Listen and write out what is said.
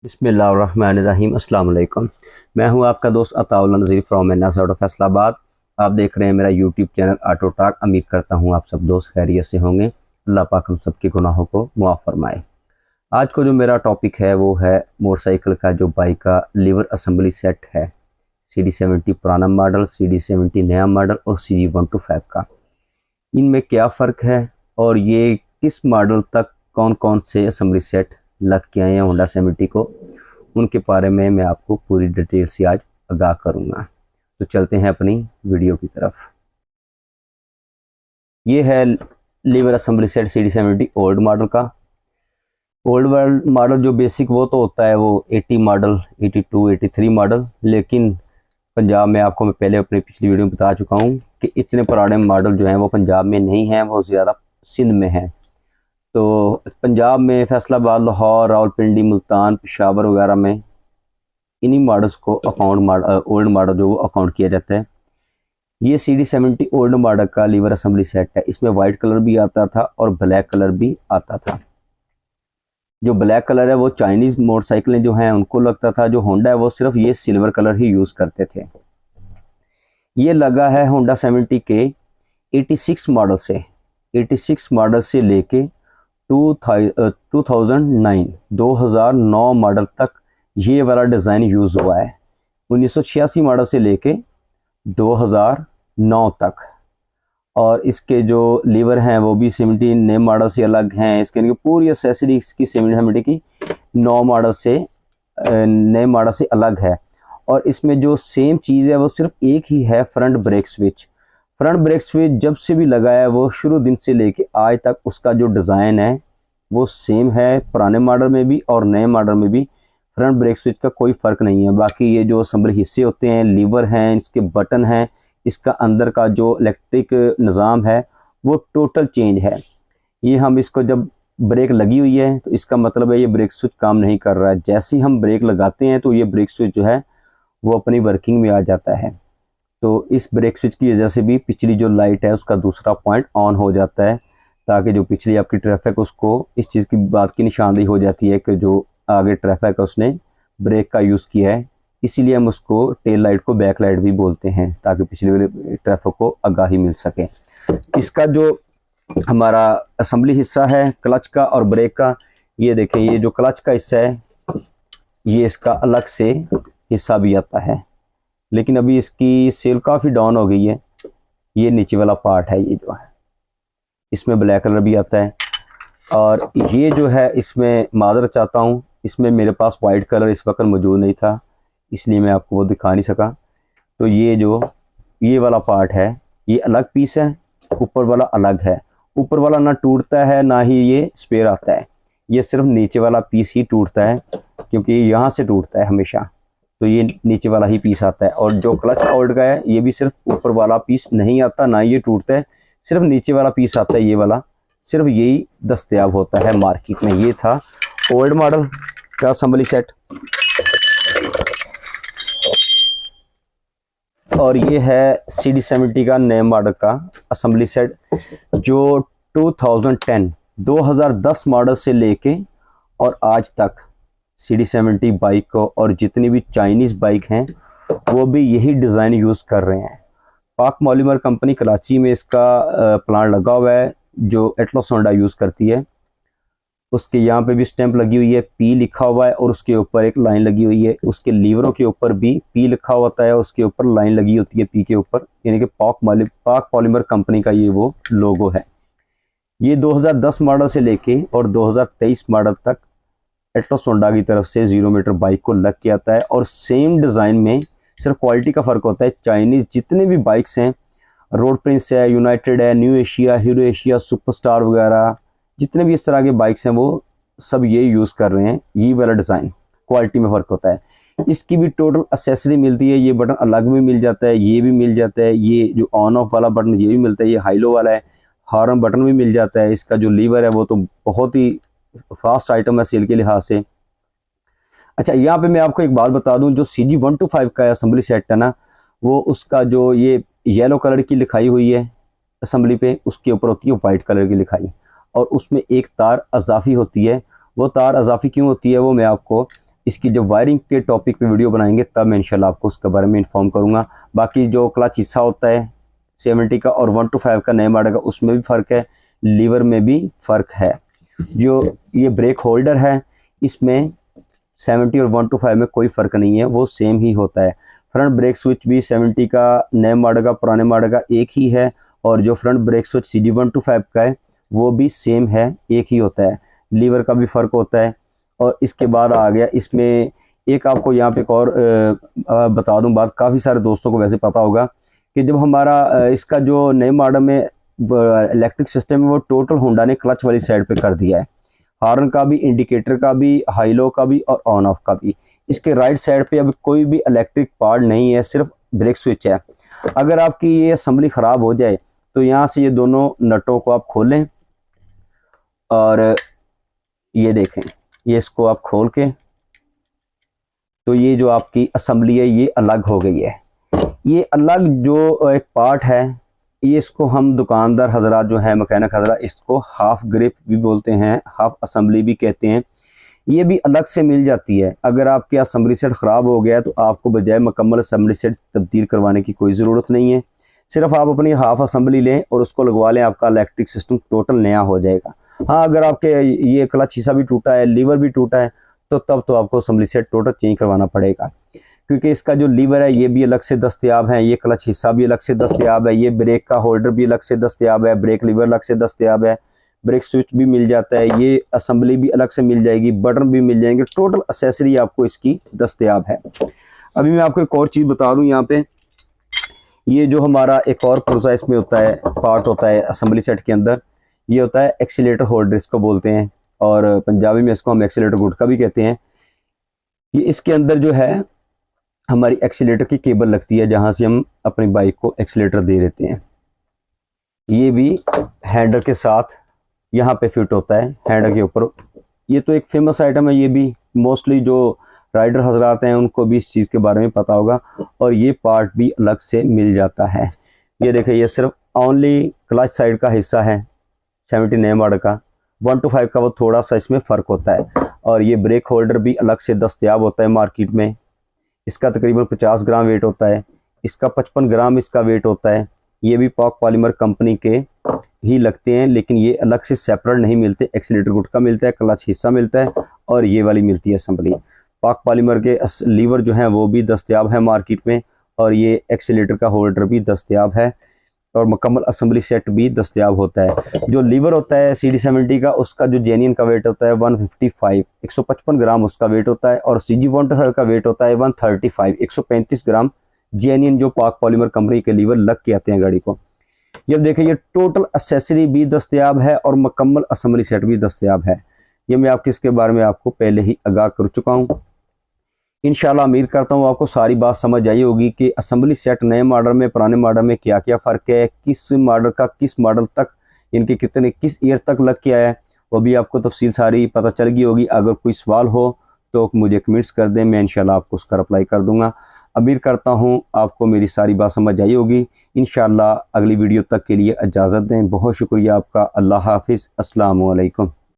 बिस्मिल्लाहिर्रहमानिर्रहीम अस्सलाम वालेकुम। मैं हूं आपका दोस्त Ataullah Nazir from an out of Faisalabad. आप देख रहे हैं मेरा यूट्यूब चैनल ऑटो टॉक। उम्मीद करता हूं आप सब दोस्त खैरियत से होंगे। अल्लाह पाक हम सब के गुनाहों को मुआफ़ फरमाए। आज को जो मेरा टॉपिक है वो है मोटरसाइकिल का जो बाइक का लीवर असम्बली सेट है। CD70 पुराना मॉडल, CD70 नया मॉडल और CG125 का, इनमें क्या फ़र्क है और ये किस मॉडल तक कौन कौन से असम्बली सेट लग के आए हैं होंडा 70 को, उनके बारे में मैं आपको पूरी डिटेल से आज आगाह करूंगा। तो चलते हैं अपनी वीडियो की तरफ। ये है lever assembly set CD70 old model का। ओल्ड मॉडल जो बेसिक वो तो होता है वो 80 मॉडल, 82, 83 मॉडल, लेकिन पंजाब में आपको मैं पहले अपनी पिछली वीडियो में बता चुका हूँ कि इतने पुराने मॉडल जो हैं वो पंजाब में नहीं हैं, वो ज़्यादा सिंध में हैं। तो पंजाब में फैसलाबाद, लाहौर, रावलपिंडी, मुल्तान, पेशावर वगैरह में इन्हीं मॉडल्स को ओल्ड मॉडल जो वो अकाउंट किया जाता है। ये CD70 ओल्ड मॉडल का लीवर असम्बली सेट है। इसमें वाइट कलर भी आता था और ब्लैक कलर भी आता था। जो ब्लैक कलर है वो चाइनीज़ मोटरसाइकिलें जो हैं उनको लगता था, जो होंडा है वो सिर्फ ये सिल्वर कलर ही यूज़ करते थे। ये लगा है होंडा 70 के 86 मॉडल से, 86 मॉडल से लेके 2009 मॉडल तक ये वाला डिज़ाइन यूज़ हुआ है। 1986 मॉडल से लेके 2009 तक। और इसके जो लीवर हैं वो भी 70 नए मॉडल से अलग हैं। इसके पूरी एसेसरी इसकी 70 की 9 मॉडल से नए मॉडल से अलग है। और इसमें जो सेम चीज़ है वो सिर्फ एक ही है, front brake switch. Front brake switch जब से भी लगा है वो शुरू दिन से लेके आज तक उसका जो डिज़ाइन है वो सेम है। पुराने मॉडल में भी और नए मॉडल में भी फ्रंट ब्रेक स्विच का कोई फ़र्क नहीं है। बाकी ये जो असेंबली हिस्से होते हैं, लीवर हैं, इसके बटन हैं, इसका अंदर का जो इलेक्ट्रिक निज़ाम है वो टोटल चेंज है। ये हम इसको जब ब्रेक लगी हुई है तो इसका मतलब है ये ब्रेक स्विच काम नहीं कर रहा है। जैसे ही हम ब्रेक लगाते हैं तो ये ब्रेक स्विच जो है वो अपनी वर्किंग में आ जाता है। तो इस ब्रेक स्विच की वजह से भी पिछली जो लाइट है उसका दूसरा पॉइंट ऑन हो जाता है, ताकि जो पिछली आपकी ट्रैफिक उसको इस चीज़ की बात की निशानदेही हो जाती है कि जो आगे ट्रैफिक है उसने ब्रेक का यूज़ किया है। इसीलिए हम उसको टेल लाइट को बैक लाइट भी बोलते हैं, ताकि पिछले वाले ट्रैफिक को आगाही मिल सके। इसका जो हमारा असम्बली हिस्सा है क्लच का और ब्रेक का, ये देखें, ये जो क्लच का हिस्सा है ये इसका अलग से हिस्सा भी आता है, लेकिन अभी इसकी सेल काफ़ी डाउन हो गई है। ये नीचे वाला पार्ट है, ये जो है इसमें ब्लैक कलर भी आता है। और ये जो है इसमें माज़रत चाहता हूँ, इसमें मेरे पास वाइट कलर इस वक्त मौजूद नहीं था, इसलिए मैं आपको वो दिखा नहीं सका। तो ये वाला पार्ट है, ये अलग पीस है, ऊपर वाला अलग है। ऊपर वाला ना टूटता है ना ही ये स्पेयर आता है, ये सिर्फ नीचे वाला पीस ही टूटता है, क्योंकि यहाँ से टूटता है हमेशा। तो ये नीचे वाला ही पीस आता है। और जो क्लच ओल्ड का है ये भी सिर्फ ऊपर वाला पीस नहीं आता, ना ये टूटता है, सिर्फ नीचे वाला पीस आता है। ये वाला सिर्फ यही दस्तयाब होता है मार्केट में। ये था ओल्ड मॉडल का असम्बली सेट। और ये है CD70 का नए मॉडल का असम्बली सेट, जो 2010 मॉडल से लेके और आज तक CD70 बाइक को और जितनी भी चाइनीज़ बाइक हैं वो भी यही डिज़ाइन यूज़ कर रहे हैं। पाक पॉलीमर कंपनी कराची में इसका प्लांट लगा हुआ है, जो एटलस होंडा यूज़ करती है। उसके यहाँ पे भी स्टैंप लगी हुई है, P लिखा हुआ है, और उसके ऊपर एक लाइन लगी हुई है। उसके लीवरों के ऊपर भी P लिखा होता है, उसके ऊपर लाइन लगी होती है P के ऊपर, यानी कि पाक पॉलीमर कंपनी का ये वो लोगो है। ये 2010 मॉडल से लेके और 2023 मॉडल तक एटलस होंडा की तरफ से 0 मीटर बाइक को लग के आता है। और सेम डिज़ाइन में सिर्फ क्वालिटी का फ़र्क होता है। चाइनीज़ जितने भी बाइक्स हैं, रोड प्रिंस है, यूनाइटेड है, new Asia, hero Asia, superstar वगैरह, जितने भी इस तरह के बाइक्स हैं वो सब ये यूज़ कर रहे हैं। ये वाला डिज़ाइन क्वालिटी में फ़र्क होता है। इसकी भी टोटल एक्सेसरी मिलती है। ये बटन अलग में मिल जाता है, ये भी मिल जाता है। ये जो ऑन ऑफ वाला बटन ये भी मिलता है, ये हाई लो वाला है। हॉर्न बटन भी मिल जाता है। इसका जो लीवर है वो तो बहुत ही फास्ट आइटम है सेल के लिहाज से। अच्छा, यहाँ पे मैं आपको एक बात बता दूं, जो CG125 का असम्बली सेट है ना, वो उसका जो ये येलो कलर की लिखाई हुई है असम्बली पे, उसके ऊपर होती है वाइट कलर की लिखाई, और उसमें एक तार अजाफी होती है। वो तार अजाफी क्यों होती है वो मैं आपको इसकी जब वायरिंग के टॉपिक पे वीडियो बनाएंगे तब मैं इंशाल्लाह आपको उसके बारे में इन्फॉर्म करूँगा। बाकी जो क्लच हिस्सा होता है 70 का और 1 to 5 का नए मॉडल का, उसमें भी फ़र्क है, लीवर में भी फ़र्क है। जो ये ब्रेक होल्डर है इसमें 70 और 1 to 5 में कोई फ़र्क नहीं है, वो सेम ही होता है। फ्रंट ब्रेक स्विच भी 70 का नए मॉडल का पुराने मॉडल का एक ही है, और जो front brake switch CD 1 to 5 का है वो भी सेम है, एक ही होता है। लीवर का भी फ़र्क होता है। और इसके बाद आ गया इसमें एक, आपको यहाँ पे एक और बता दूं बात, काफ़ी सारे दोस्तों को वैसे पता होगा कि जब हमारा इसका जो नए मॉडल में इलेक्ट्रिक सिस्टम है वो टोटल होंडा ने क्लच वाली साइड पे कर दिया है, हॉर्न का भी, इंडिकेटर का भी, हाई लो का भी और ऑन ऑफ का भी। इसके राइट साइड पे अब कोई भी इलेक्ट्रिक पार्ट नहीं है, सिर्फ ब्रेक स्विच है। अगर आपकी ये असेंबली ख़राब हो जाए तो यहाँ से ये दोनों नटों को आप खोलें और ये देखें, ये इसको आप खोल के, तो ये जो आपकी असेंबली है ये अलग हो गई है। ये अलग जो एक पार्ट है, ये इसको हम दुकानदार हजरात जो है, मैकेनिक हजरात, इसको हाफ ग्रिप भी बोलते हैं, हाफ असेंबली भी कहते हैं। ये भी अलग से मिल जाती है। अगर आपके असेंबली सेट ख़राब हो गया है तो आपको बजाय मुकम्मल असेंबली सेट तब्दील करवाने की कोई ज़रूरत नहीं है, सिर्फ आप अपनी हाफ असेंबली लें और उसको लगवा लें, आपका इलेक्ट्रिक सिस्टम टोटल नया हो जाएगा। हाँ, अगर आपके ये क्लच हिस्सा भी टूटा है, लीवर भी टूटा है, तो तब तो आपको असेंबली सेट टोटल चेंज करवाना पड़ेगा, क्योंकि इसका जो लीवर है ये भी अलग से दस्तयाब है, ये क्लच हिस्सा भी अलग से दस्तयाब है, ये ब्रेक का होल्डर भी अलग से दस्तयाब है, ब्रेक लीवर अलग से दस्तयाब है, ब्रेक स्विच भी मिल जाता है, ये असेंबली भी अलग से मिल जाएगी, बटन भी मिल जाएंगे, टोटल एक्सेसरी आपको इसकी दस्तयाब है। अभी मैं आपको एक और चीज़ बता दूं, यहाँ पे ये जो हमारा एक और पुर्जा इसमें होता है, पार्ट होता है असेंबली सेट के अंदर, ये होता है एक्सीलेटर होल्डर इसको बोलते हैं, और पंजाबी में इसको हम एक्सीलेटर गुटका भी कहते हैं। ये इसके अंदर जो है हमारी एक्सीलेटर की केबल लगती है, जहाँ से हम अपनी बाइक को एक्सीलेटर दे देते हैं। ये भी हैंडल के साथ यहाँ पे फिट होता है, हैंडल के ऊपर। ये तो एक फेमस आइटम है, ये भी मोस्टली जो राइडर हजरात हैं उनको भी इस चीज़ के बारे में पता होगा, और ये पार्ट भी अलग से मिल जाता है। ये देखिए, ये सिर्फ ओनली क्लच साइड का हिस्सा है 70 नए मॉडल का, 1 to 5 का वो थोड़ा सा इसमें फ़र्क होता है। और ये ब्रेक होल्डर भी अलग से दस्तयाब होता है मार्केट में, इसका तकरीबन 50 ग्राम वेट होता है, इसका 55 ग्राम इसका वेट होता है। ये भी पॉक पॉलीमर कंपनी के ही लगते हैं, लेकिन ये अलग से सेपरेट नहीं मिलते। एक्सीलेटर गुटका मिलता है, क्लच हिस्सा मिलता है, और ये वाली मिलती है असेंबली। पॉक पॉलीमर के लीवर जो हैं वो भी दस्तयाब है मार्केट में, और ये एक्सीलेटर का होल्डर भी दस्तयाब है, और मुकम्मल असेंबली सेट भी दस्तयाब होता है। जो लीवर होता है CD 70 का, उसका जो जेन्युइन का वेट होता है 155 ग्राम उसका वेट होता है, और CG 1 to 5 का वेट होता है 135 ग्राम जेन्युइन, जो पॉक पॉलीमर कंपनी के लीवर लग के आते हैं गाड़ी को। ये देखिए, ये टोटल एक्सेसरी भी दस्तयाब है और मुकम्मल असेंबली सेट भी दस्तयाब है। ये मैं आपके इसके बारे में आपको पहले ही आगाह कर चुका हूँ। इंशाल्लाह उम्मीद करता हूँ आपको सारी बात समझ आई होगी कि असेंबली सेट नए मॉडल में पुराने मॉडल में क्या क्या फ़र्क है, किस मॉडल का किस मॉडल तक, इनके कितने किस ईयर तक लग के आया है, वो भी आपको तफसील सारी पता चल गई होगी। अगर कोई सवाल हो तो मुझे कमेंट्स कर दें, मैं इंशाल्लाह आपको उसका रिप्लाई कर दूँगा। उम्मीद करता हूँ आपको मेरी सारी बात समझ आई होगी। इंशाल्लाह अगली वीडियो तक के लिए इजाज़त दें। बहुत शुक्रिया आपका। अल्लाह हाफिज़। अस्सलामु अलैकुम।